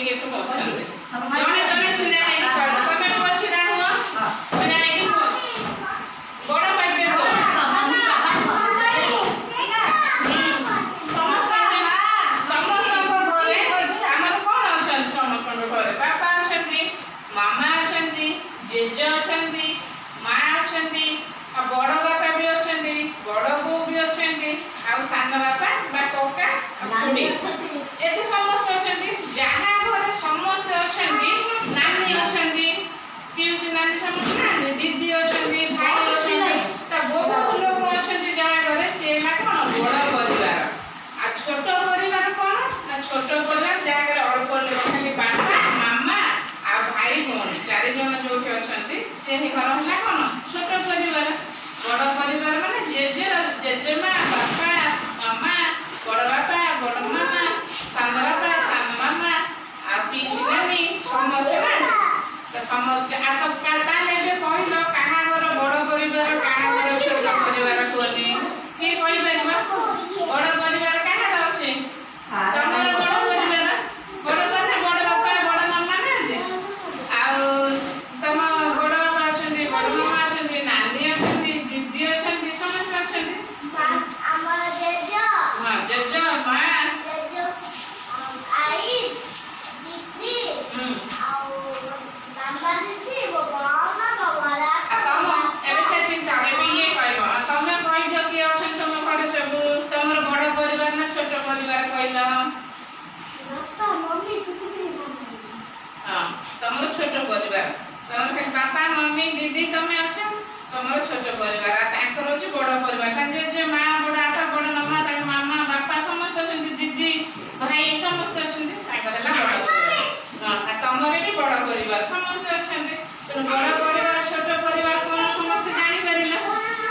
କିଏ ସବୁ ଅଛନ୍ତି ଜଣେ ଜଣେ ଛିଡ଼ା ହେଇକି କହିବ ତମେ ପୁଅ ଛିଡ଼ା ହୁଅ ଛିଡ଼ା ହେଇକି କୁହ ବଡ଼ ପାଟିରେ କୁହ ସମସ୍ତଙ୍କ ଘରେ ଆମର କ'ଣ ଅଛନ୍ତି ସମସ୍ତଙ୍କ ଘରେ ବାପା ଅଛନ୍ତି ମାମା ଅଛନ୍ତି ଜେଜେ ଅଛନ୍ତି ମା ଅଛନ୍ତି ଆଉ ବଡ଼ ବାପା ବି ଅଛନ୍ତି ବଡ଼ ବୋଉ ବି ଅଛନ୍ତି ଆଉ ସାନ ବାପା ବା କକା ଖୁଡି ଏତେ ସମସ୍ତେ ଅଛନ୍ତି ଯାହା ଘରେ ସମସ୍ତେ ଅଛନ୍ତି ନାନୀ ଅଛନ୍ତି ପିଉସୀ ନାନୀ ସମସ୍ତେ ନାନୀ ଦିଦି ଅଛନ୍ତି ଭାଇ ଅଛନ୍ତି ତା ବହୁତ ଲୋକ ଅଛନ୍ତି ଯାହା ଘରେ ସେ ହେଲା କ'ଣ ବଡ଼ ପରିବାର ଆଉ ଛୋଟ ପରିବାର କ'ଣ ନା ଛୋଟ ପରିବାର ଯାହା ଘରେ ଅଳ୍ପ ଲୋକ ଖାଲି ବାପା ମାମା ଆଉ ଭାଇ ଭଉଣୀ 4 ଜଣ ଯୋଉଠି ଅଛନ୍ତି ସେ ଘର ହେଲା କ'ଣ ଛୋଟ ପରିବାର ବଡ଼ ପରିବାର ମାନେ ଜେଜେମା ବାପା ମାମା ବଡ଼ ବାପା ବଡ଼ ମାମା ସାନ ବାପା ସାନ ମାମା ଆଉ ପିଉସୀ ନାନୀ ସମସ୍ତେ ନାନୀ ତ ସମସ୍ତେ ତାହେଲେ ଏବେ କହିଲ କାହା ଘର ବଡ଼ ପରିବାର କାହା ଘର ଛୋଟ ପରିବାର କୁହନି କିଏ କହିପାରିବ ବଡ଼ ପରିବାର କାହାର ଅଛି ତମର ବଡ଼ ପରିବାର ବଡ଼ ବାପା ବଡ଼ ମାମା ନାହାନ୍ତି ଆଉ ତମ ବଡ଼ ବାପା ଅଛନ୍ତି ବଡ଼ ମାମା ଅଛନ୍ତି ନାନୀ ଅଛନ୍ତି ଦିଦି ଅଛନ୍ତି ସମସ୍ତେ ଅଛନ୍ତି ହଁ ଜେଜ ମା ଏବେ ସେଠି ଏବେ ଇଏ କହିବ ତମେ କହିଦିଅ କିଏ ଅଛନ୍ତି ତମ ଘରେ ସବୁ ତମର ବଡ଼ ପରିବାର ନା ଛୋଟ ପରିବାର କହିଲ ହଁ ତମର ଛୋଟ ପରିବାର ତମର ଖାଲି ବାପା ମମି ଦିଦି ତମେ ଅଛ ତମର ଛୋଟ ପରିବାର ଆଉ ତାଙ୍କର ଅଛି ବଡ଼ ପରିବାର ତାଙ୍କ ଯେ ମା ବଡ଼ ବାପା ବଡ଼ ମାମା ତାଙ୍କ ମାମା ବାପା ସମସ୍ତେ ଅଛନ୍ତି ଦିଦି ଭାଇ ସମସ୍ତେ ଅଛନ୍ତି ତାଙ୍କର ହେଲା ବଡ଼ ପରିବାର ହଁ ଆଉ ତମର ଏଠି ବଡ଼ ପରିବାର ସମସ୍ତେ ଅଛନ୍ତି ତେଣୁ ବଡ଼ ପରିବାର ଛୋଟ ପରିବାର କ'ଣ ସମସ୍ତେ ଜାଣିପାରିଲେ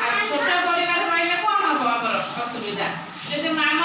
ଆଉ ଛୋଟ ପରିବାର ରହିଲେ କ'ଣ ହବ ଆମର ଅସୁବିଧା ଯଦି ମାମା